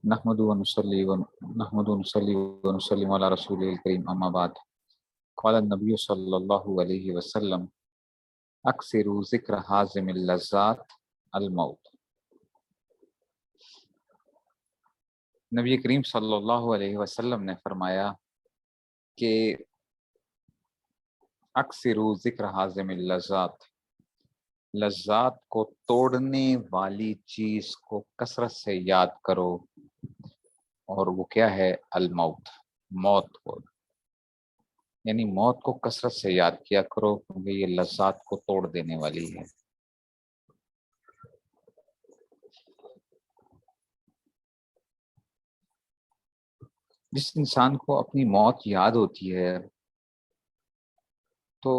نحمد ونصلي علی رسول الکریم اما بعد قال النبی صلی اللہ علیہ وسلم اکثروا ذکر حازم اللذات الموت۔ نبی کریم صلی اللہ علیہ وسلم نے فرمایا کہ اکثروا ذکر حازم اللذات، لذات کو توڑنے والی چیز کو کثرت سے یاد کرو، اور وہ کیا ہے؟ الموت، موت کو، یعنی موت کو کثرت سے یاد کیا کرو کیونکہ یہ لذات کو توڑ دینے والی ہے۔ جس انسان کو اپنی موت یاد ہوتی ہے تو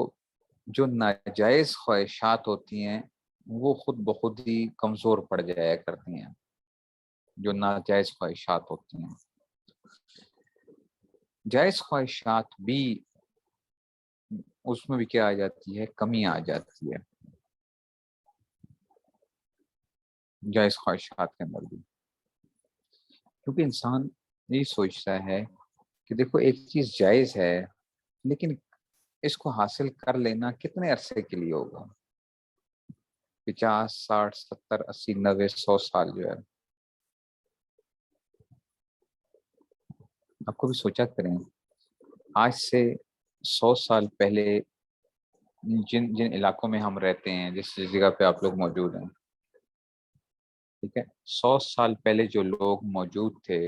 جو ناجائز خواہشات ہوتی ہیں وہ خود بخود ہی کمزور پڑ جایا کرتی ہیں۔ جو ناجائز خواہشات ہوتی ہیں، جائز خواہشات بھی اس میں بھی کیا آ جاتی ہے؟ کمی آ جاتی ہے جائز خواہشات کے اندر بھی، کیونکہ انسان یہی سوچتا ہے کہ دیکھو ایک چیز جائز ہے لیکن اس کو حاصل کر لینا کتنے عرصے کے لیے ہوگا؟ 50 60 70 80 90 100 سال جو ہے۔ آپ کو بھی سوچا کریں، آج سے 100 سال پہلے جن جن علاقوں میں ہم رہتے ہیں، جس جگہ پہ آپ لوگ موجود ہیں، ٹھیک ہے، 100 سال پہلے جو لوگ موجود تھے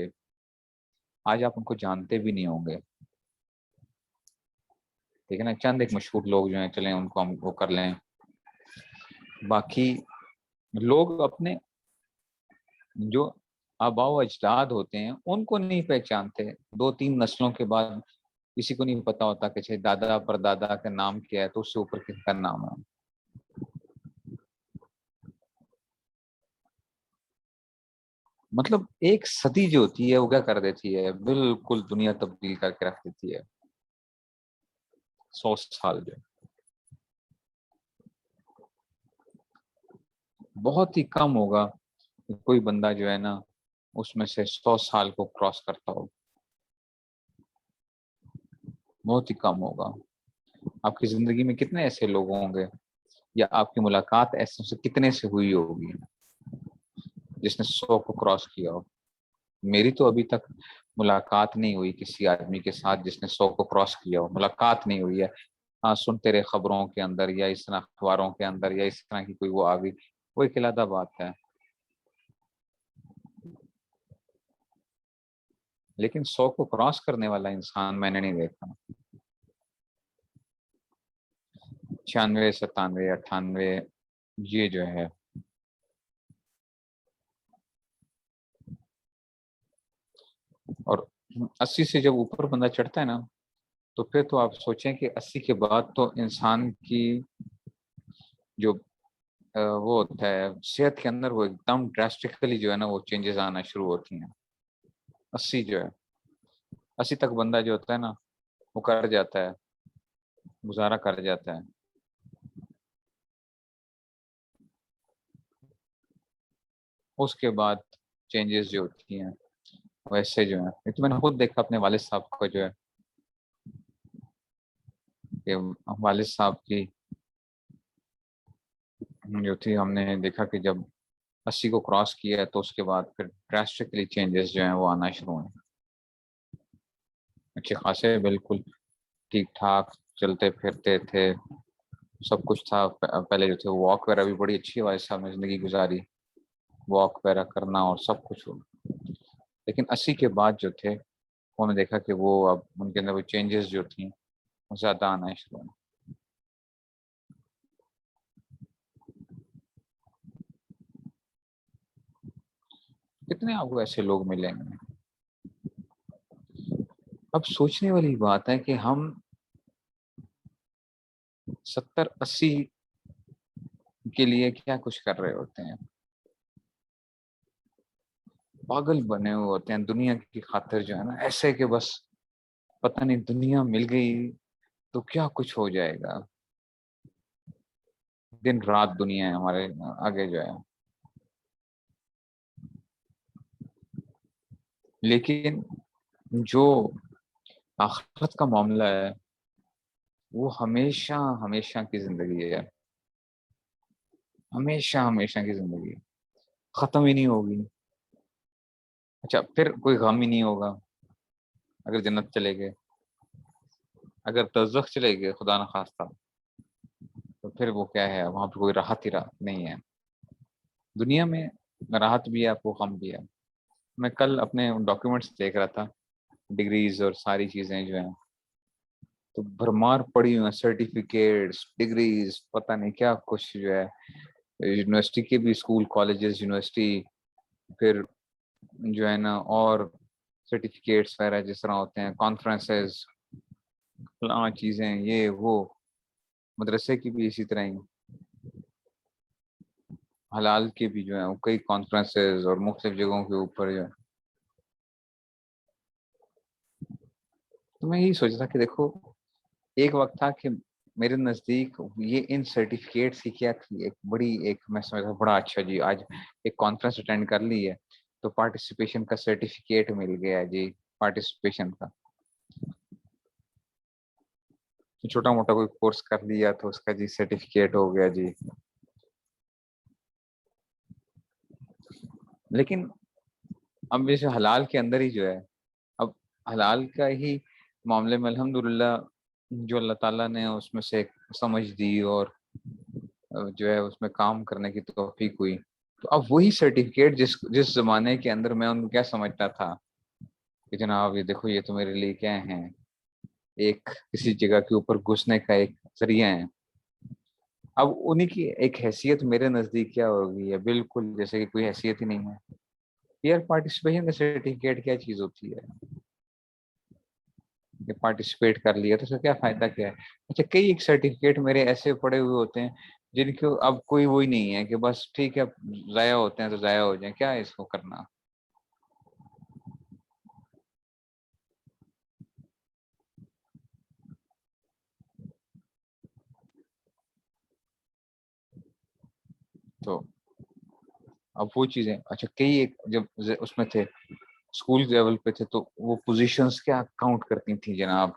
آج آپ ان کو جانتے بھی نہیں ہوں گے، ٹھیک ہے نا۔ چند ایک مشہور لوگ جو ہیں چلیں ان کو ہم وہ کر لیں، باقی لوگ اپنے جو آباء و اجداد ہوتے ہیں ان کو نہیں پہچانتے۔ 2 3 نسلوں کے بعد کسی کو نہیں پتا ہوتا کہ دادا پر دادا کا نام کیا ہے تو اس سے اوپر کس کا نام ہے۔ مطلب ایک صدی جو ہوتی ہے وہ کیا کر دیتی ہے؟ بالکل دنیا تبدیل کر کے رکھ دیتی ہے۔ 100 سال جو بہت ہی کم ہوگا کہ کوئی بندہ جو ہے نا اس میں سے 100 سال کو کراس کرتا ہو، بہت ہی کم ہوگا۔ آپ کی زندگی میں کتنے ایسے لوگ ہوں گے، یا آپ کی ملاقات ایسے سے کتنے سے ہوئی ہوگی جس نے 100 کو کراس کیا ہو؟ میری تو ابھی تک ملاقات نہیں ہوئی کسی آدمی کے ساتھ جس نے 100 کو کراس کیا ہو، ملاقات نہیں ہوئی ہے۔ ہاں، سنتے رہے خبروں کے اندر یا اس طرح اخباروں کے اندر یا اس طرح کی کوئی وہ آ گئی، وہ ایک علیحدہ بات ہے، لیکن 100 کو کراس کرنے والا انسان میں نے نہیں دیکھا۔ 96 97 98 یہ جو ہے، اور 80 سے جب اوپر بندہ چڑھتا ہے نا تو پھر تو آپ سوچیں کہ 80 کے بعد تو انسان کی جو وہ ہوتا ہے صحت کے اندر وہ ایک دم ڈراسٹکلی جو ہے نا وہ چینجز آنا شروع ہوتی ہیں۔ 80 جو ہے، 80 تک بندہ جو ہوتا ہے نا وہ کر جاتا ہے، گزارا کر جاتا ہے۔ اس کے بعد چینجز جو ہوتی ہیں ویسے جو ہے، تو میں نے خود دیکھا اپنے والد صاحب کو جو ہے کہ والد صاحب کی جو تھی، ہم نے دیکھا کہ جب 80 کو کراس کیا ہے تو اس کے بعد پھر ڈراسٹکلی چینجز جو ہیں وہ آنا شروع ہیں، اچھے خاصے، بالکل ٹھیک ٹھاک چلتے پھرتے تھے، سب کچھ تھا۔ پہلے جو تھے واک وغیرہ بھی بڑی اچھی والد صاحب نے زندگی گزاری، واک وغیرہ کرنا اور سب کچھ ہو، لیکن 80 کے بعد جو تھے وہ نے دیکھا کہ وہ اب ان کے اندر وہ چینجز جو تھیں وہ زیادہ آنا شروع ہیں۔ کتنے آپ کو ایسے لوگ ملیں گے؟ اب سوچنے والی بات ہے کہ ہم 70 80 کے لیے کیا کچھ کر رہے ہوتے ہیں، پاگل بنے ہوئے ہوتے ہیں دنیا کی خاطر جو ہے نا، ایسے کہ بس پتہ نہیں دنیا مل گئی تو کیا کچھ ہو جائے گا، دن رات دنیا ہے ہمارے آگے جو ہے۔ لیکن جو آخرت کا معاملہ ہے وہ ہمیشہ ہمیشہ کی زندگی ہے، ہمیشہ ہمیشہ کی زندگی ختم ہی نہیں ہوگی۔ اچھا پھر کوئی غم ہی نہیں ہوگا اگر جنت چلے گئے، اگر دوزخ چلے گئے خدا نہ خواستہ، تو پھر وہ کیا ہے، وہاں پہ کوئی راحت ہی راحت نہیں ہے۔ دنیا میں راحت بھی ہے، آپ کو غم بھی ہے۔ میں کل اپنے ڈاکیومنٹس دیکھ رہا تھا، ڈگریز اور ساری چیزیں جو ہیں تو بھرمار پڑی ہوئی ہیں، سرٹیفکیٹس، ڈگریز، پتہ نہیں کیا کچھ جو ہے، یونیورسٹی کے بھی، اسکول کالجز یونیورسٹی، پھر جو ہے نا اور سرٹیفکیٹس وغیرہ جس طرح ہوتے ہیں، کانفرنسز، فلاں چیزیں، یہ وہ، مدرسے کی بھی اسی طرح ہی، حلال کے بھی جو ہیں وہ کئی کانفرنسز اور مختلف جگہوں کے اوپر جو ہے۔ تو میں یہی سوچ تھا کہ دیکھو، ایک وقت تھا کہ میرے نزدیک یہ ان سرٹیفکیٹس کی کیا تھی، ایک بڑی، ایک میں سمجھتا بڑا اچھا جی آج ایک کانفرنس اٹینڈ کر لی ہے تو پارٹیسپیشن کا سرٹیفکیٹ مل گیا جی، پارٹیسپیشن کا، چھوٹا موٹا کوئی کورس کر لیا تو اس کا جی سرٹیفکیٹ ہو گیا جی۔ لیکن اب جیسے حلال کے اندر ہی جو ہے، اب حلال کا ہی معاملے میں الحمدللہ جو اللہ تعالیٰ نے اس میں سے ایک سمجھ دی اور جو ہے اس میں کام کرنے کی توفیق ہوئی، تو اب وہی سرٹیفکیٹ جس زمانے کے اندر میں ان کو کیا سمجھتا تھا کہ جناب یہ دیکھو یہ تو میرے لیے کیا ہیں، ایک کسی جگہ کے اوپر گھسنے کا ایک ذریعہ ہے، اب انہیں کی ایک حیثیت میرے نزدیک کیا ہوگی ہے، بالکل جیسے کہ کوئی حیثیت ہی نہیں ہے یار۔ پارٹیسپیشن کا سرٹیفکیٹ کیا چیز ہوتی ہے کہ پارٹیسپیٹ کر لیا تو اس کا کیا فائدہ کیا ہے؟ اچھا کئی ایک سرٹیفکیٹ میرے ایسے پڑے ہوئے ہوتے ہیں جن کو اب کوئی وہی نہیں ہے کہ بس ٹھیک ہے ضائع ہوتے ہیں تو ضائع ہو جائیں، کیا ہے اس کو کرنا۔ تو اب وہ چیزیں، اچھا کئی ایک جب اس میں تھے اسکول لیول پہ تھے تو وہ پوزیشنز کیا کاؤنٹ کرتی تھیں جناب،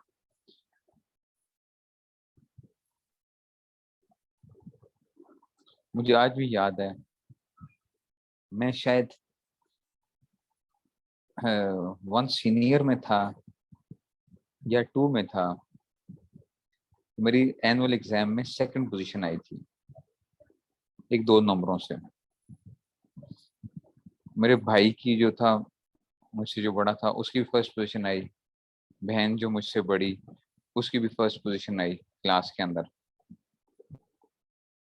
مجھے آج بھی یاد ہے، میں شاید ون سینئر میں تھا یا ٹو میں تھا، میری اینول ایگزام میں سیکنڈ پوزیشن آئی تھی ایک دو نمبروں سے، میرے بھائی کی جو تھا مجھ سے جو بڑا تھا اس کی بھی فرسٹ پوزیشن آئی، بہن جو مجھ سے بڑی اس کی بھی فرسٹ پوزیشن آئی کلاس کے اندر،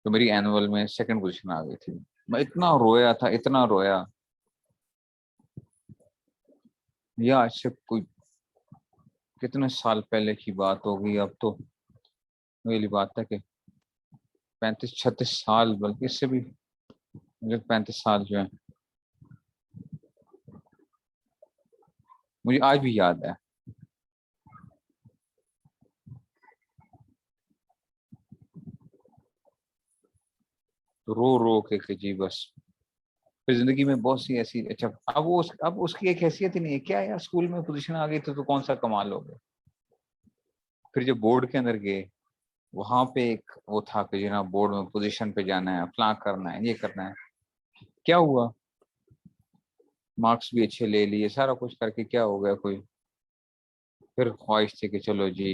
تو میری اینول میں سیکنڈ پوزیشن آ گئی تھی۔ میں اتنا رویا تھا، اتنا رویا، یہ آج سے کوئی کتنے سال پہلے کی بات ہوگی، اب تو وہی بات ہے کہ 35 36 سال، بلکہ اس سے بھی مجھے 35 سال جو ہے، مجھے آج بھی یاد ہے۔ تو رو رو کے جی بس پھر زندگی میں بہت سی ایسی، اچھا اب اس کی ایک حیثیت ہی نہیں ہے، کیا یار اسکول میں پوزیشن آ گئی تو کون سا کمال ہو گیا۔ پھر جب بورڈ کے اندر گئے وہاں پہ ایک وہ تھا کہ جناب بورڈ میں پوزیشن پہ جانا ہے، فلاں کرنا ہے، یہ کرنا ہے، کیا ہوا، مارکس بھی اچھے لے لیے، سارا کچھ کر کے کیا ہو گیا کوئی، پھر خواہش تھی کہ چلو جی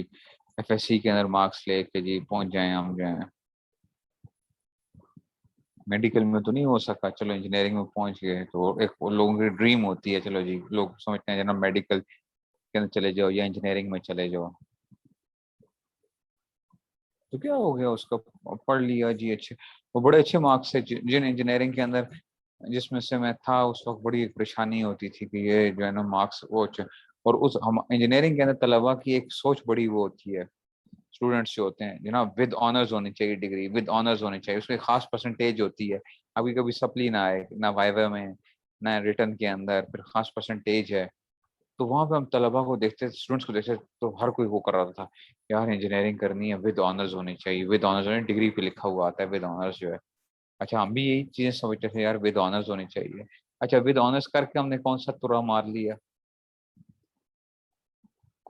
ایف ایس سی کے اندر مارکس لے کے جی پہنچ جائیں ہم جو ہیں، میڈیکل میں تو نہیں ہو سکا، چلو انجینئرنگ میں پہنچ گئے تو ایک لوگوں کی ڈریم ہوتی ہے، چلو جی لوگ سمجھتے ہیں جناب میڈیکل کے اندر چلے جاؤ یا انجینئرنگ میں چلے جاؤ، تو کیا ہو گیا اس کا، پڑھ لیا جی اچھے، وہ بڑے اچھے مارکس سے جن انجینئرنگ کے اندر جس میں سے میں تھا اس وقت، بڑی ایک پریشانی ہوتی تھی کہ یہ جو ہے نا مارکس وہ اور اس انجینئرنگ کے اندر طلبا کی ایک سوچ بڑی وہ ہوتی ہے، اسٹوڈنٹس جو ہوتے ہیں جناب ود آنرز ہونی چاہیے، ڈگری ود آنرز ہونی چاہیے، اس میں خاص پرسنٹیج ہوتی ہے، ابھی کبھی سپلی نہ آئے نہ وائوا میں نہ ریٹرن کے اندر، پھر خاص پرسنٹیج ہے، تو وہاں پہ ہم طلبا کو دیکھتے، اسٹوڈنٹس کو دیکھتے تو ہر کوئی وہ کر رہا تھا یار انجینئرنگ کرنی ہے ود آنرز ہونی چاہیے، ود آنرز ہونی، ڈگری پہ لکھا ہوا آتا ہے ود آنرز جو ہے، اچھا ہم بھی یہی چیزیں سمجھتے تھے یار ود آنرز ہونی چاہیے، اچھا ود آنرز کر کے ہم نے کون سا ترا مار لیا،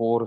4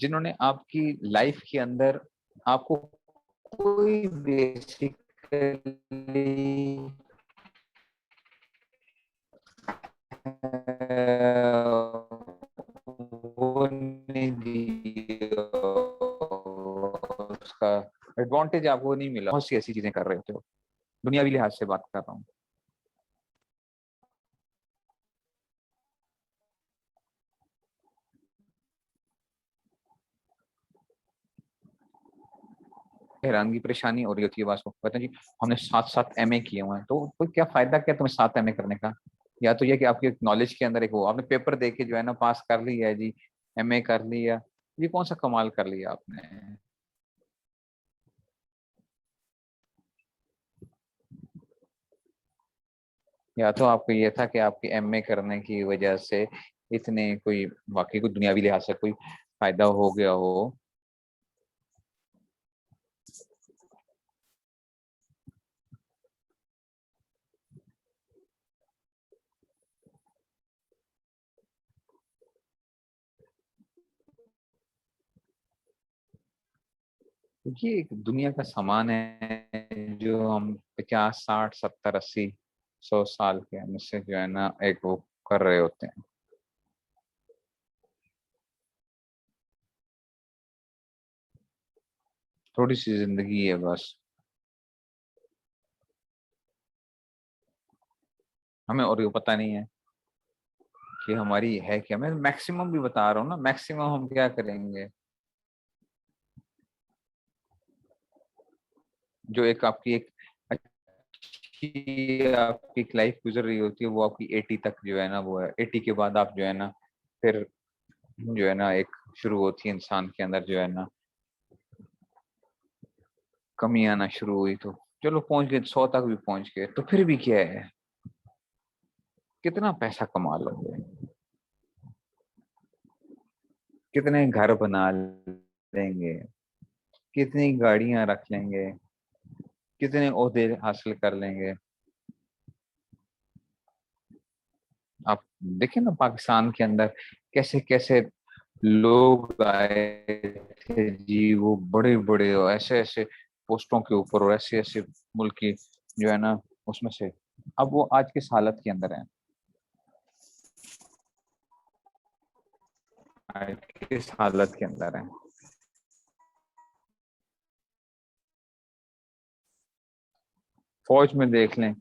جنہوں نے آپ کی لائف کے اندر آپ کو کوئی بیسکلی وہ نہیں دیا، اس کا ایڈوانٹیج آپ کو نہیں ملا، بہت سی ایسی چیزیں کر رہے ہوتے ہو، دنیاوی لحاظ سے بات کر رہا ہوں. حیرانگی پریشانی ہو رہی ہوتی ہے بات کو، کہتے ہیں جی ہم نے 7 ایم اے کیے ہوئے ہیں، تو کوئی کیا فائدہ کیا تمہیں 7 ایم اے کرنے کا؟ یا تو یہ کہ آپ کے نالج کے اندر ایک وہ آپ نے پیپر دے کے جو ہے نا پاس کر لیا ہے جی، ایم اے کر لیا، یہ کون سا کمال کر لیا آپ نے؟ یا تو آپ کو یہ تھا کہ آپ کے ایم اے کرنے کی وجہ سے اتنے کوئی واقعی کوئی دنیاوی لحاظ سے کوئی فائدہ ہو گیا ہو. یہ ایک دنیا کا سامان ہے جو ہم 50 60 70 80 100 سال کے ہم سے جو ہے نا ایک وہ کر رہے ہوتے ہیں. تھوڑی سی زندگی ہے بس، ہمیں اور یہ پتہ نہیں ہے کہ ہماری ہے کیا. میں میکسیمم بھی بتا رہا ہوں نا، میکسیمم ہم کیا کریں گے. جو ایک آپ کی ایک اچھی آپ کی لائف گزر رہی ہوتی ہے وہ آپ کی 80 تک جو ہے نا وہ ہے، 80 کے بعد آپ جو ہے نا پھر جو ہے نا ایک شروع ہوتی ہے انسان کے اندر جو ہے نا کمی آنا شروع ہوئی. تو چلو پہنچ گئے 100 تک بھی پہنچ گئے، تو پھر بھی کیا ہے، کتنا پیسہ کما لو گے، کتنے گھر بنا لیں گے، کتنی گاڑیاں رکھ لیں گے، کتنے عہدے حاصل کر لیں گے. آپ دیکھیں نا پاکستان کے اندر کیسے کیسے لوگ آئے تھے جی، وہ بڑے بڑے ایسے ایسے پوسٹوں کے اوپر اور ایسے ایسے ملک کی جو ہے نا اس میں سے، اب وہ آج کس حالت کے اندر ہیں، آج کس حالت کے اندر ہیں. فوج میں دیکھ لیں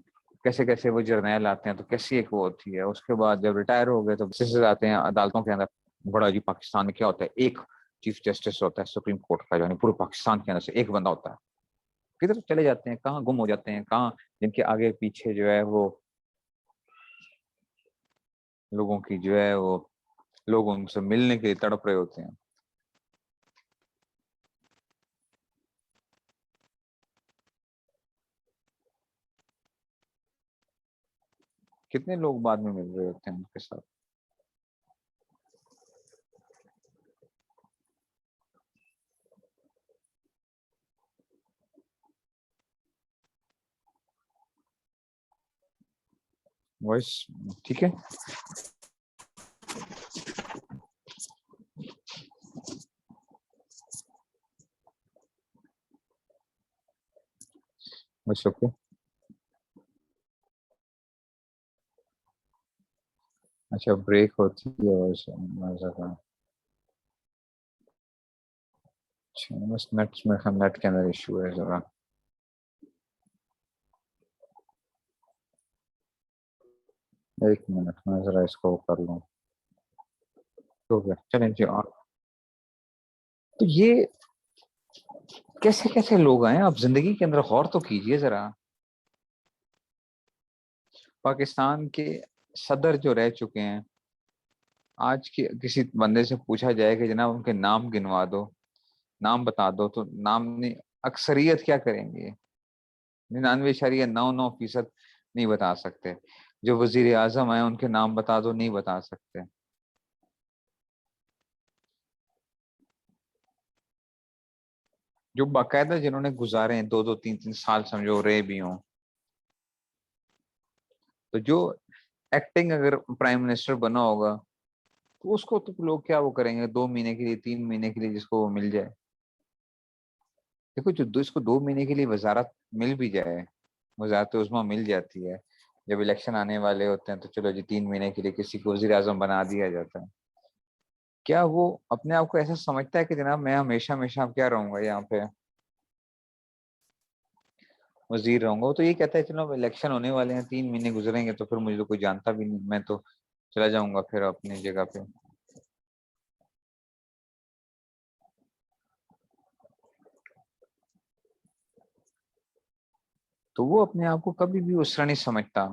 کیسے کیسے وہ جرنیل آتے ہیں تو کیسی ایک وہ ہوتی ہے، اس کے بعد جب ریٹائر ہو گئے تو جسٹس آتے ہیں عدالتوں کے اندر. بڑا جی پاکستان میں کیا ہوتا ہے، ایک چیف جسٹس ہوتا ہے سپریم کورٹ کا، یعنی پورے پاکستان کے اندر سے ایک بندہ ہوتا ہے. کدھر چلے جاتے ہیں، کہاں گم ہو جاتے ہیں، کہاں جن کے آگے پیچھے جو ہے وہ لوگوں کی جو ہے وہ لوگ ان سے ملنے کے لیے تڑپ رہے ہوتے ہیں. کتنے لوگ بعد میں مل رہے ہوتے ہیں ان کے ساتھ. وائس ٹھیک ہے. بس اوکے. اچھا بریک ہوتی ہے ویسے اچھا بس نیٹ میں نیٹ کے اندر ایشو ہے ذرا. ایک منٹ میں ذرا اس کو کر لوں. ہو گیا چلیں جی. اور تو یہ کیسے کیسے لوگ آئے، آپ زندگی کے اندر غور تو کیجئے ذرا. پاکستان کے صدر جو رہ چکے ہیں، آج کے کسی بندے سے پوچھا جائے کہ جناب ان کے نام گنوا دو، نام بتا دو، تو نام نہیں، اکثریت کیا کریں گے، 99.99% نہیں بتا سکتے. جو وزیر اعظم ہیں ان کے نام بتا دو، نہیں بتا سکتے. جو باقاعدہ جنہوں نے گزارے ہیں 2 2 3 3 سال سمجھو رہے بھی ہوں، تو جو ایکٹنگ اگر پرائم منسٹر بنا ہوگا تو اس کو تو لوگ کیا وہ کریں گے 2 مہینے کے لیے 3 مہینے کے لیے جس کو وہ مل جائے. دیکھو اس کو 2 مہینے کے لیے وزارت مل بھی جائے, وزارت عظمیٰ مل جاتی ہے, جب الیکشن آنے والے ہوتے ہیں تو چلو جی 3 مہینے کے لیے کسی کو وزیر اعظم بنا دیا جاتا ہے. کیا وہ اپنے آپ کو ایسا سمجھتا ہے کہ جناب میں ہمیشہ ہمیشہ اب کیا رہوں گا یہاں پہ وزیر رہوں گا؟ وہ تو یہ کہتا ہے چلو اب الیکشن ہونے والے ہیں, 3 مہینے گزریں گے تو پھر مجھے تو کوئی جانتا بھی نہیں, میں تو چلا جاؤں گا پھر اپنی جگہ پہ. تو وہ اپنے آپ کو کبھی بھی اس طرح نہیں سمجھتا.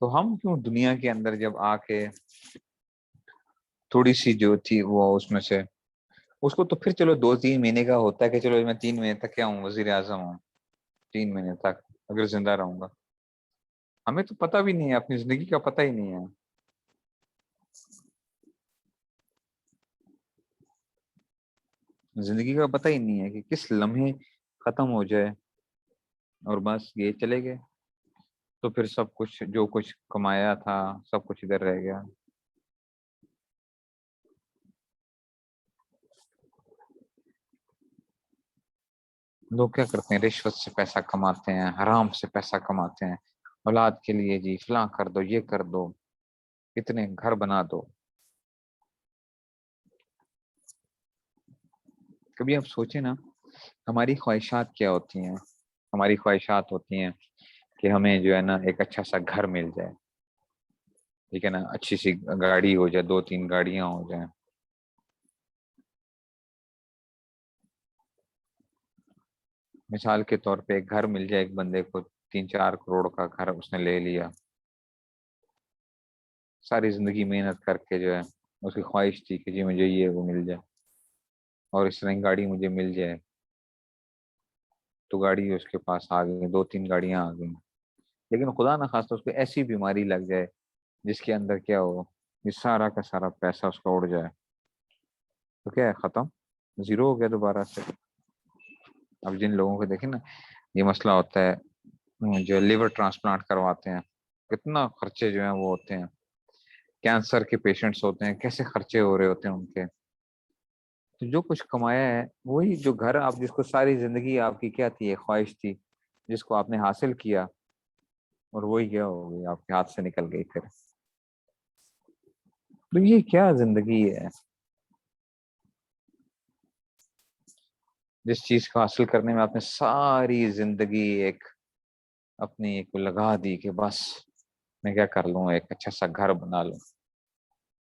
تو ہم کیوں دنیا کے اندر جب آ کے تھوڑی سی جو تھی وہ اس میں سے اس کو تو پھر چلو 2-3 مہینے کا ہوتا ہے کہ چلو میں 3 مہینے تک کیا ہوں وزیر اعظم ہوں, 3 مہینے تک اگر زندہ رہوں گا. ہمیں تو پتہ بھی نہیں ہے, اپنی زندگی کا پتہ ہی نہیں ہے. زندگی کا پتہ ہی نہیں ہے کہ کس لمحے ختم ہو جائے اور بس یہ چلے گئے, تو پھر سب کچھ جو کچھ کمایا تھا سب کچھ ادھر رہ گیا. لوگ کیا کرتے ہیں, رشوت سے پیسہ کماتے ہیں, حرام سے پیسہ کماتے ہیں, اولاد کے لیے جی فلاں کر دو, یہ کر دو, اتنے گھر بنا دو. کبھی آپ سوچیں نا ہماری خواہشات کیا ہوتی ہیں. ہماری خواہشات ہوتی ہیں کہ ہمیں جو ہے نا ایک اچھا سا گھر مل جائے, ٹھیک ہے نا, اچھی سی گاڑی ہو جائے, 2-3 گاڑیاں ہو جائیں. مثال کے طور پہ ایک گھر مل جائے ایک بندے کو, 3-4 کروڑ کا گھر اس نے لے لیا, ساری زندگی محنت کر کے جو ہے اس کی خواہش تھی کہ جی مجھے یہ وہ مل جائے اور اس طرح کی گاڑی مجھے مل جائے. تو گاڑی اس کے پاس آ گئی, 2-3 گاڑیاں آ گئیں, لیکن خدا نہ خواستہ اس کو ایسی بیماری لگ جائے جس کے اندر کیا ہو, یہ سارا کا سارا پیسہ اس کا اڑ جائے, تو کیا ہے, ختم, زیرو ہو گیا دوبارہ سے. اب جن لوگوں کو دیکھیں نا یہ مسئلہ ہوتا ہے, جو لیور ٹرانسپلانٹ کرواتے ہیں, کتنا خرچے جو ہیں وہ ہوتے ہیں. کینسر کے پیشنٹس ہوتے ہیں, کیسے خرچے ہو رہے ہوتے ہیں ان کے. تو جو کچھ کمایا ہے وہی جو گھر آپ جس کو ساری زندگی آپ کی کیا تھی, ایک خواہش تھی جس کو آپ نے حاصل کیا, اور وہی کیا ہو گئی آپ کے ہاتھ سے نکل گئی پھر. تو یہ کیا زندگی ہے جس چیز کو حاصل کرنے میں آپ نے ساری زندگی ایک اپنی ایک لگا دی کہ بس میں کیا کر لوں, ایک اچھا سا گھر بنا لوں,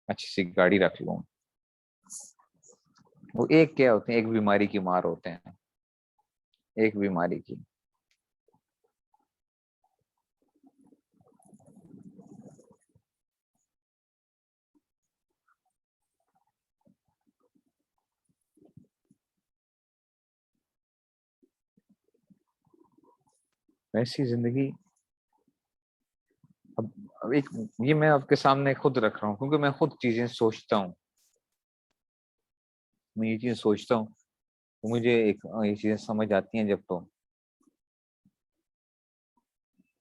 اچھی سی گاڑی رکھ لوں. وہ ایک کیا ہوتے ہیں, ایک بیماری کی مار ہوتے ہیں, ایک بیماری کی. ایسی زندگی اب ایک یہ میں آپ کے سامنے خود رکھ رہا ہوں کیونکہ میں خود چیزیں سوچتا ہوں, میں یہ چیزیں سوچتا ہوں تو مجھے ایک یہ چیزیں سمجھ آتی ہیں جب, تو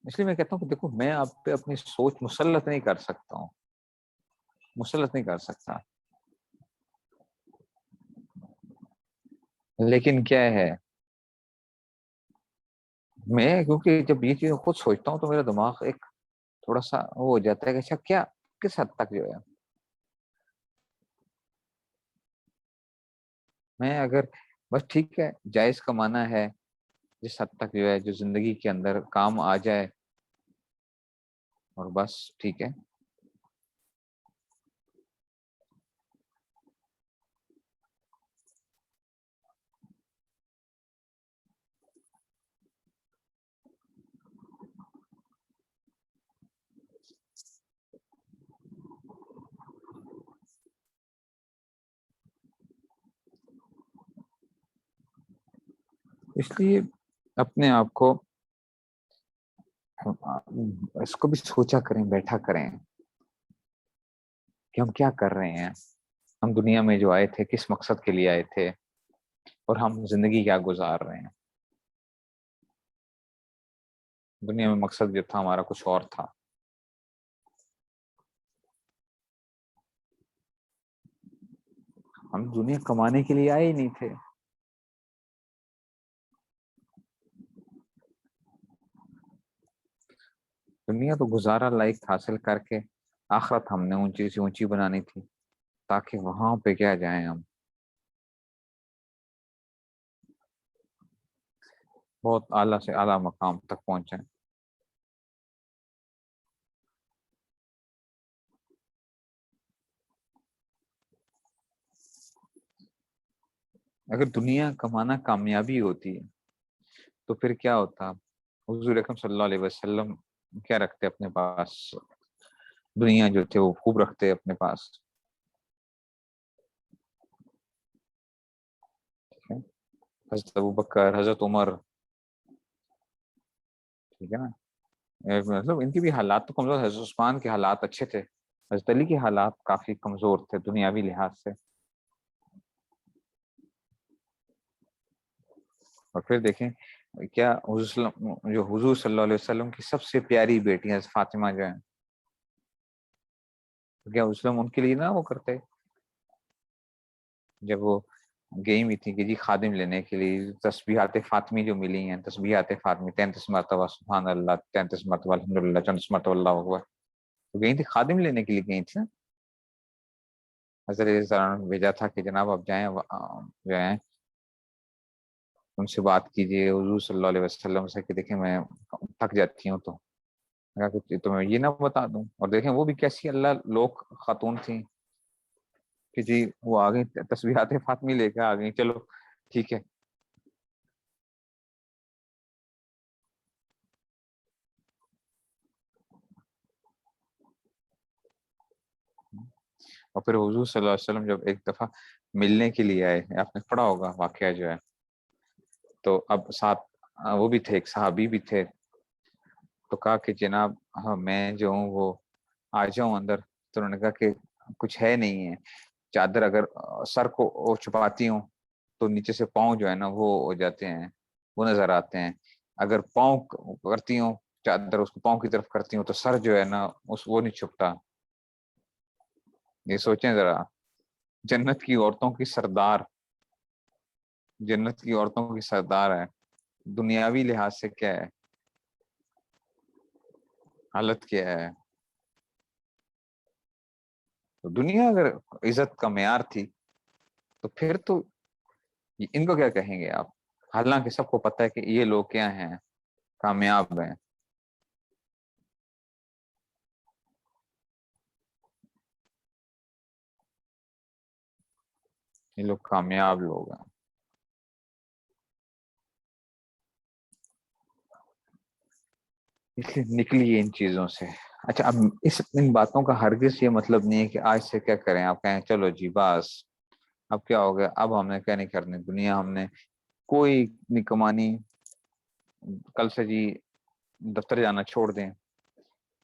اس لیے میں کہتا ہوں کہ دیکھو میں آپ پہ اپنی سوچ مسلط نہیں کر سکتا ہوں, مسلط نہیں کر سکتا, لیکن کیا ہے میں کیونکہ جب یہ چیزیں خود سوچتا ہوں تو میرا دماغ ایک تھوڑا سا وہ ہو جاتا ہے کہ اچھا کیا کس حد تک جو ہے میں اگر بس ٹھیک ہے جائز کمانا ہے, جس حد تک جو ہے جو زندگی کے اندر کام آ جائے اور بس ٹھیک ہے. اس لیے اپنے آپ کو اس کو بھی سوچا کریں, بیٹھا کریں کہ ہم کیا کر رہے ہیں, ہم دنیا میں جو آئے تھے کس مقصد کے لیے آئے تھے, اور ہم زندگی کیا گزار رہے ہیں. دنیا میں مقصد جو تھا ہمارا کچھ اور تھا. ہم دنیا کمانے کے لیے آئے ہی نہیں تھے. دنیا تو گزارا لائق حاصل کر کے آخرت ہم نے اونچی سے اونچی بنانی تھی تاکہ وہاں پہ کیا جائیں ہم بہت اعلیٰ سے اعلیٰ مقام تک پہنچیں. اگر دنیا کمانا کامیابی ہوتی ہے تو پھر کیا ہوتا؟ حضور اکرم صلی اللہ علیہ وسلم کیا رکھتے اپنے پاس؟ دنیا جو تھے وہ خوب رکھتے اپنے پاس. حضرت ابوبکر، حضرت عمر، ٹھیک ہے نا، مطلب ان کی بھی حالات تو کمزور. حضرت عثمان کے حالات اچھے تھے، حضرت علی کے حالات کافی کمزور تھے دنیاوی لحاظ سے. اور پھر دیکھیں کیا حضور صلی اللہ علیہ وسلم کی سب سے پیاری بیٹی حضرت فاطمہ جو ہیں، کیا وسلم ان کے لیے نہ وہ کرتے؟ جب وہ گئی ہوئی تھی کہ جی خادم لینے کے لیے، تسبیحات فاطمی جو ملی ہیں، تسبیحات فاطمی 33 مرتبہ سبحان اللہ، 33 مرتبہ الحمدللہ، 34 مرتبہ اللہ اکبر، تو گئی تھی خادم لینے کے لیے گئی تھی نا. حضرت علی صلی اللہ علیہ وسلم بھیجا تھا کہ جناب آپ جائیں جو ہیں ان سے بات کیجیے حضور صلی اللہ علیہ وسلم سے کہ دیکھیں میں تھک جاتی ہوں تو میں یہ نہ بتا دوں. اور دیکھیں وہ بھی کیسی اللہ لوگ خاتون تھیں کہ جی وہ آ گئی تسبیحات فاطمی لے کے آ گئی، چلو ٹھیک ہے. اور پھر حضور صلی اللہ علیہ وسلم جب ایک دفعہ ملنے کے لیے آئے، آپ نے پڑھا ہوگا واقعہ جو ہے، تو اب ساتھ وہ بھی تھے، ایک صحابی بھی تھے، تو کہا کہ جناب ہاں میں جو ہوں وہ آ جاؤں اندر. تو انہوں نے کہا کہ کچھ ہے نہیں ہے، چادر اگر سر کو چھپاتی ہوں تو نیچے سے پاؤں جو ہے نا وہ ہو جاتے ہیں، وہ نظر آتے ہیں. اگر پاؤں کرتی ہوں چادر اس کو پاؤں کی طرف کرتی ہوں تو سر جو ہے نا وہ نہیں چھپتا. یہ سوچیں ذرا، جنت کی عورتوں کی سردار، جنت کی عورتوں کی سردار ہے، دنیاوی لحاظ سے کیا ہے حالت کیا ہے. تو دنیا اگر عزت کا معیار تھی تو پھر تو ان کو کیا کہیں گے آپ؟ حالانکہ سب کو پتہ ہے کہ یہ لوگ کیا ہیں، کامیاب ہیں. یہ لوگ کامیاب لوگ ہیں. اس لیے نکلیے ان چیزوں سے. اچھا اب ان باتوں کا ہرگز یہ مطلب نہیں ہے کہ آج سے کیا کریں، آپ کہیں چلو جی بس اب کیا ہو گیا، اب ہم نے کیا نہیں کرنی دنیا، ہم نے کوئی نہیں کمانی، کل سے جی دفتر جانا چھوڑ دیں،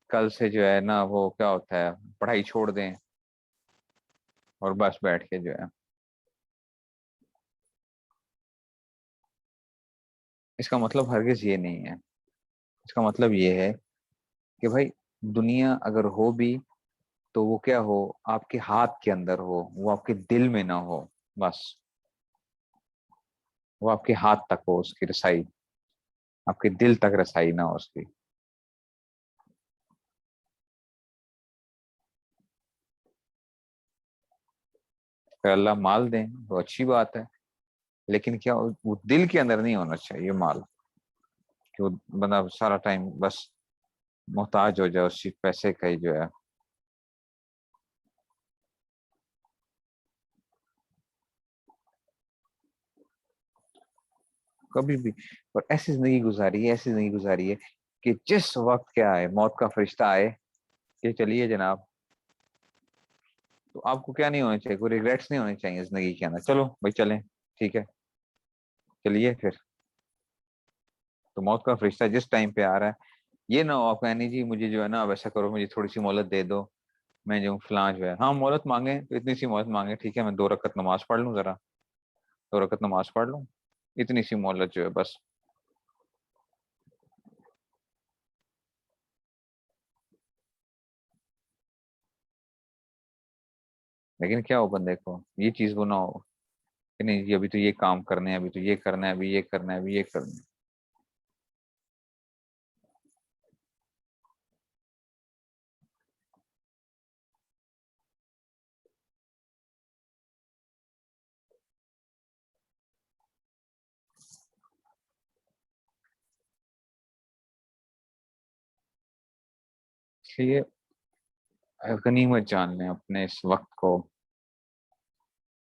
کل سے جو ہے نا وہ کیا ہوتا ہے پڑھائی چھوڑ دیں اور بس بیٹھ کے جو ہے. اس کا مطلب ہرگز یہ نہیں ہے. اس کا مطلب یہ ہے کہ بھائی دنیا اگر ہو بھی تو وہ کیا ہو، آپ کے ہاتھ کے اندر ہو، وہ آپ کے دل میں نہ ہو. بس وہ آپ کے ہاتھ تک ہو، اس کی رسائی آپ کے دل تک رسائی نہ ہو اس کی. اگر اللہ مال دیں تو اچھی بات ہے، لیکن کیا وہ دل کے اندر نہیں ہونا چاہیے مال، کہ وہ بندہ سارا ٹائم بس محتاج ہو جائے اسی پیسے کا ہی جو ہے. کبھی بھی. اور ایسی زندگی گزاری ہے، ایسی زندگی گزاری ہے کہ جس وقت کیا ہے موت کا فرشتہ آئے کہ چلیے جناب، تو آپ کو کیا نہیں ہونا چاہیے، کوئی ریگریٹس نہیں ہونے چاہیے زندگی کے اندر. چلو بھائی چلیں، ٹھیک ہے چلیے پھر. تو موت کا فرشتہ جس ٹائم پہ آ رہا ہے یہ نہ ہو آپ کہانی جی مجھے جو ہے نا اب ایسا کرو، مجھے تھوڑی سی مہلت دے دو، میں جو فلاں جو ہے ہاں مہلت مانگے تو اتنی سی مہلت مانگے، ٹھیک ہے میں 2 رکعت نماز پڑھ لوں، ذرا 2 رکعت نماز پڑھ لوں، اتنی سی مہلت جو ہے بس. لیکن کیا ہو بندے کو یہ چیز وہ نہ ہو کہ نہیں جی ابھی تو یہ کام کرنے ہیں، ابھی تو یہ کرنا ہے، ابھی یہ کرنا ہے، ابھی یہ کرنا ہے۔ اس لیے غنیمت جان لیں اپنے اس وقت کو،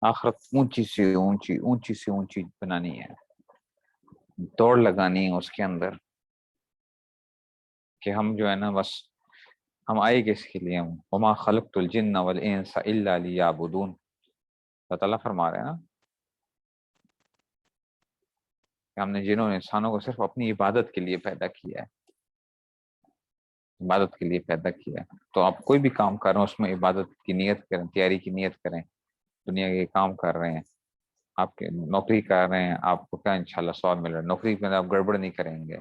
آخرت اونچی سے اونچی، اونچی سے اونچی بنانی ہے، دوڑ لگانی ہے اس کے اندر، کہ ہم جو ہے نا بس ہم آئے گے اس کے لیے، ہم وما خلقت الجن والانس الا لیعبدون، اللہ تعالیٰ فرما رہے ہیں نا کہ ہم نے جنہوں نے انسانوں کو صرف اپنی عبادت کے لیے پیدا کیا ہے، عبادت کے لیے پیدا کیا ہے۔ تو آپ کوئی بھی کام کر رہے ہیں اس میں عبادت کی نیت کریں، تیاری کی نیت کریں، دنیا کے کام کر رہے ہیں، آپ کے نوکری کر رہے ہیں، آپ کو کیا انشاءاللہ ثواب مل رہا ہے، نوکری میں آپ گڑبڑ نہیں کریں گے،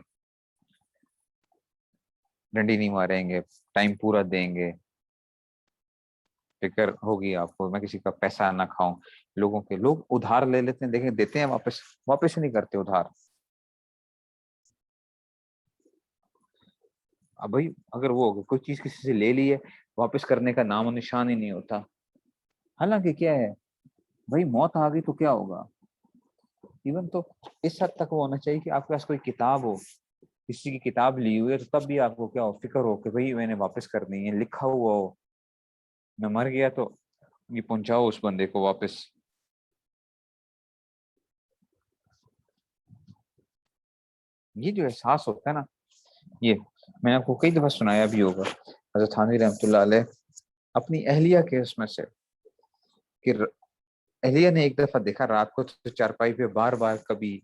ڈنڈی نہیں ماریں گے، ٹائم پورا دیں گے، فکر ہوگی آپ کو میں کسی کا پیسہ نہ کھاؤں۔ لوگوں کے لوگ ادھار لے لیتے ہیں، دیکھیں دیتے ہیں واپس، واپس نہیں کرتے ادھار۔ اب بھائی اگر وہ کوئی چیز کسی سے لے لی ہے، واپس کرنے کا نام و نشان ہی نہیں ہوتا۔ حالانکہ کیا ہے بھائی، موت آ گئی تو کیا ہوگا، ایون تو اس حد تک وہ ہونا چاہیے کہ آپ کے پاس کوئی کتاب ہو، کسی کی کتاب لی ہوئی ہے، تو تب بھی آپ کو کیا ہو، فکر ہو کہ بھائی میں نے واپس کرنی ہے، لکھا ہوا ہو میں مر گیا تو یہ پہنچاؤ اس بندے کو واپس۔ یہ جو احساس ہوتا ہے نا، یہ میں نے آپ کو کئی دفعہ سنایا بھی ہوگا، حضرت تھانوی رحمۃ اللہ علیہ اپنی اہلیہ کے اس میں سے کہ اہلیہ نے ایک دفعہ دیکھا رات کو تو چارپائی پہ بار بار کبھی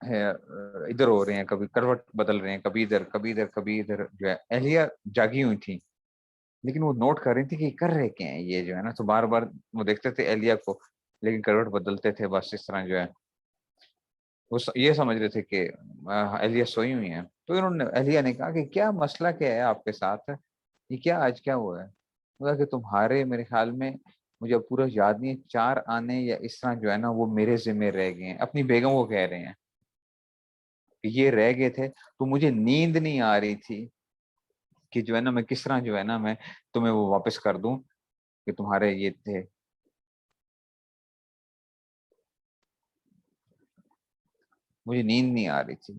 ادھر ہو رہے ہیں، کبھی کروٹ بدل رہے ہیں، کبھی ادھر کبھی ادھر کبھی ادھر، جو ہے اہلیہ جاگی ہوئی تھی لیکن وہ نوٹ کر رہی تھی کہ یہ کر رہے کیا ہیں یہ، جو ہے نا، تو بار بار وہ دیکھتے تھے اہلیہ کو لیکن کروٹ بدلتے تھے، بس اس طرح جو ہے وہ یہ سمجھ رہے تھے کہ اہلیہ سوئی ہوئی ہیں۔ تو انہوں نے اہلیہ نے کہا کہ کیا مسئلہ کیا ہے آپ کے ساتھ، یہ کیا آج کیا ہوا ہے؟ بولا کہ تمہارے میرے خیال میں، مجھے اب پورا یاد نہیں ہے، 4 آنے یا اس طرح جو ہے نا وہ میرے ذمہ رہ گئے ہیں، اپنی بیگم کو کہہ رہے ہیں کہ یہ رہ گئے تھے تو مجھے نیند نہیں آ رہی تھی کہ جو ہے نا میں کس طرح جو ہے نا میں تمہیں وہ واپس کر دوں کہ تمہارے یہ تھے، مجھے نیند نہیں آ رہی تھی۔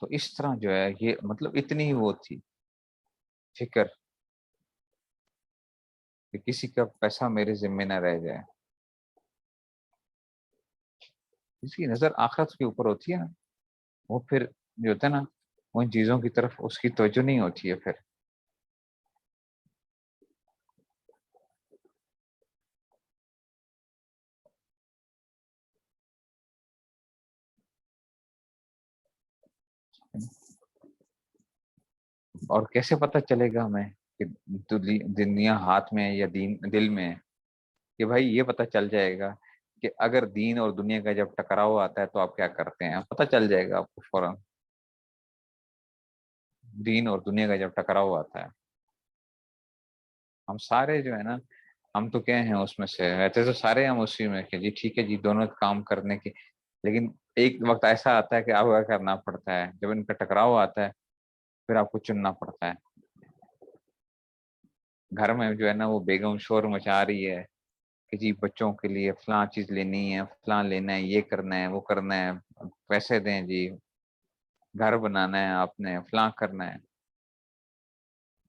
تو اس طرح جو ہے یہ مطلب اتنی ہی وہ تھی فکر کہ کسی کا پیسہ میرے ذمہ نہ رہ جائے۔ اس کی نظر آخرت کے اوپر ہوتی ہے نا، وہ پھر جو ہوتا ہے نا ان چیزوں کی طرف اس کی توجہ نہیں ہوتی ہے پھر۔ اور کیسے پتہ چلے گا ہمیں کہ دنیا ہاتھ میں ہے یا دین دل میں ہے؟ کہ بھائی یہ پتہ چل جائے گا کہ اگر دین اور دنیا کا جب ٹکراؤ آتا ہے تو آپ کیا کرتے ہیں، پتہ چل جائے گا آپ کو فوراً، دین اور دنیا کا جب ٹکراؤ آتا ہے۔ ہم سارے جو ہے نا، ہم تو کیا ہیں اس میں سے، رہتے تو سارے ہم اسی میں کہ جی ٹھیک ہے جی دونوں کام کرنے کے، لیکن ایک وقت ایسا آتا ہے کہ آپ کا کرنا پڑتا ہے، جب ان کا ٹکراؤ آتا ہے پھر آپ کو چننا پڑتا ہے۔ گھر میں جو ہے نا وہ بیگم شور مچا رہی ہے کہ جی بچوں کے لیے فلاں چیز لینی ہے، فلاں لینا ہے، یہ کرنا ہے، وہ کرنا ہے، پیسے دیں جی، گھر بنانا ہے آپ نے، فلاں کرنا ہے۔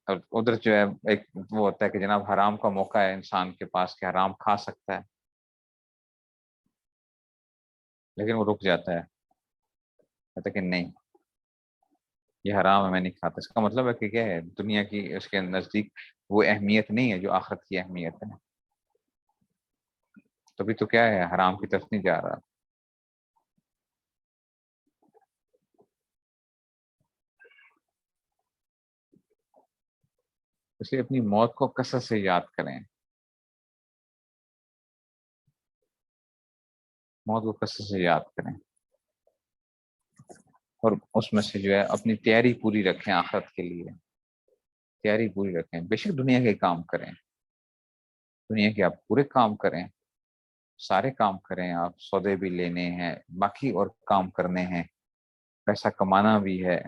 اور ادھر جو ہے ایک وہ ہوتا ہے کہ جناب حرام کا موقع ہے انسان کے پاس کہ حرام کھا سکتا ہے، لیکن وہ رک جاتا ہے، کہتا ہے کہ نہیں یہ حرام ہے میں نہیں کھاتا۔ اس کا مطلب ہے کہ کیا ہے، دنیا کی اس کے نزدیک وہ اہمیت نہیں ہے جو آخرت کی اہمیت ہے، تبھی تو کیا ہے حرام کی طرف نہیں جا رہا۔ اس لیے اپنی موت کو کثرت سے یاد کریں، موت کو کثرت سے یاد کریں، اور اس میں سے جو ہے اپنی تیاری پوری رکھیں آخرت کے لیے۔ تیاری پوری رکھیں. بے شک دنیا کے کام کریں، دنیا کے آپ پورے کام کریں، سارے کام کریں، آپ سودے بھی لینے ہیں، باقی اور کام کرنے ہیں، پیسہ کمانا بھی ہے.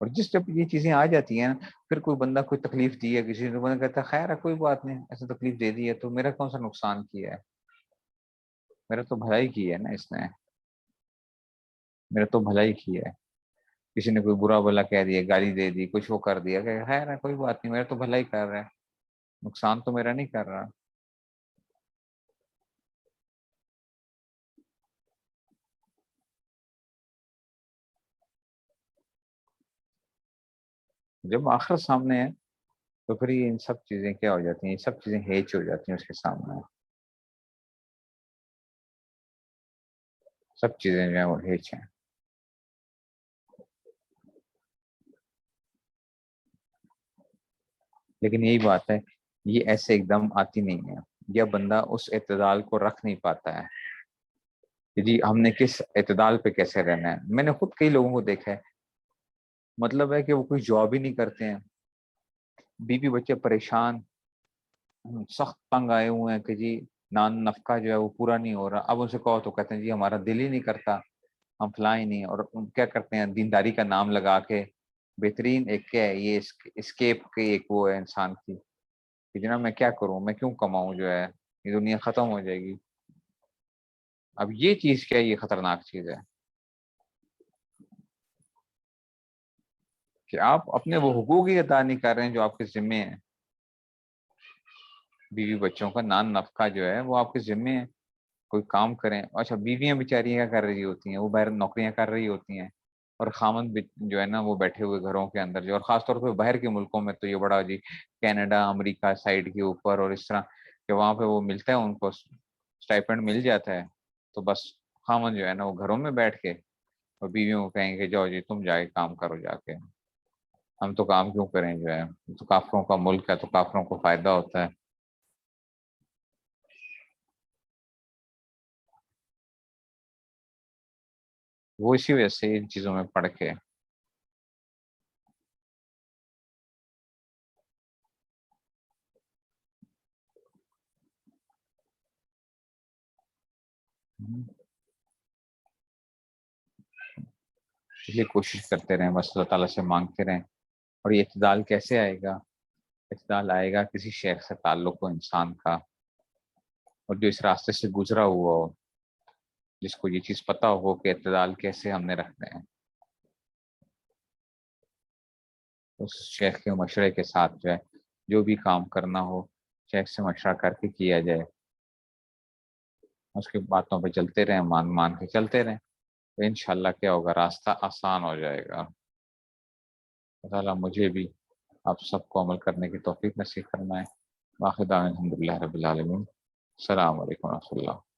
اور جب یہ چیزیں آ جاتی ہیں پھر کوئی بندہ کوئی تکلیف دی ہے کسی نے، بندہ کہتا ہے خیر ہے کوئی بات نہیں، ایسے تکلیف دے دی ہے تو میرا کون سا نقصان کیا ہے، میرا تو بھلائی کی ہے نا اس نے، میرا تو بھلائی کی ہے. کسی نے کوئی برا بلا کہہ دیا، گالی دے دی، کچھ وہ کر دیا کہ خیر ہے کوئی بات نہیں، میرا تو بھلائی کر رہا ہے، نقصان تو میرا نہیں کر رہا. جب آخر سامنے ہے تو پھر یہ ان سب چیزیں کیا ہو جاتی ہیں، یہ سب چیزیں ہیچ ہو جاتی ہیں اس کے سامنے، سب چیزیں جو ہیں وہ ہیچ ہیں. لیکن یہی بات ہے، یہ ایسے ایک دم آتی نہیں ہے، یا بندہ اس اعتدال کو رکھ نہیں پاتا ہے کہ جی ہم نے کس اعتدال پہ کیسے رہنا ہے. میں نے خود کئی لوگوں کو دیکھا ہے، مطلب ہے کہ وہ کوئی جاب ہی نہیں کرتے ہیں، بیوی بچے پریشان، سخت تنگ آئے ہوئے ہیں کہ جی نان نفقہ جو ہے وہ پورا نہیں ہو رہا. اب ان سے کہو تو کہتے ہیں جی ہمارا دل ہی نہیں کرتا، ہم فلاں ہی نہیں. اور کیا کرتے ہیں، دینداری کا نام لگا کے بہترین ایک کیا ہے یہ اسکیپ کی ایک وہ ہے انسان کی کہ جناب میں کیا کروں، میں کیوں کماؤں، جو ہے یہ دنیا ختم ہو جائے گی. اب یہ چیز کیا ہے، یہ خطرناک چیز ہے کہ آپ اپنے وہ حقوق ہی ادا نہیں کر رہے ہیں جو آپ کے ذمے ہیں. بیوی بچوں کا نان نفقہ جو ہے وہ آپ کے ذمے ہے، کوئی کام کریں. اچھا بیویاں بیچاریاں کیا کر رہی ہوتی ہیں، وہ باہر نوکریاں کر رہی ہوتی ہیں، اور خامند جو ہے نا وہ بیٹھے ہوئے گھروں کے اندر جو، اور خاص طور پہ باہر کے ملکوں میں تو یہ بڑا جی، کینیڈا امریکہ سائڈ کے اوپر اور اس طرح کہ وہاں پہ وہ ملتا ہے ان کو اسٹائپنڈ مل جاتا ہے، تو بس خامند جو ہے نا وہ گھروں میں بیٹھ کے اور بیویوں کو کہیں کہ جاؤ جی تم جا کے کام کرو جا کے، ہم تو کام کیوں کریں، جو ہے تو کافروں کا ملک ہے تو کافروں کو فائدہ ہوتا ہے. وہ اسی وجہ سے ان چیزوں میں پڑھ کے اس لیے کوشش کرتے رہیں، بس اللہ تعالیٰ سے مانگتے رہیں. اور یہ اعتدال کیسے آئے گا، اعتدال آئے گا کسی شیخ سے تعلق ہو انسان کا، اور جو اس راستے سے گزرا ہوا ہو، جس کو یہ چیز پتہ ہو کہ اعتدال کیسے ہم نے رکھنا ہے، اس شیخ کے مشورے کے ساتھ جو ہے جو بھی کام کرنا ہو شیخ سے مشورہ کر کے کیا جائے، اس کی باتوں پہ چلتے رہیں، مان مان کے چلتے رہیں، تو انشاءاللہ کیا ہوگا، راستہ آسان ہو جائے گا. اللہ تعالیٰ مجھے بھی آپ سب کو عمل کرنے کی توفیق نصیب فرمائے. واخر دعوانا الحمدللہ رب العالمین. السلام علیکم و رحمۃ اللہ.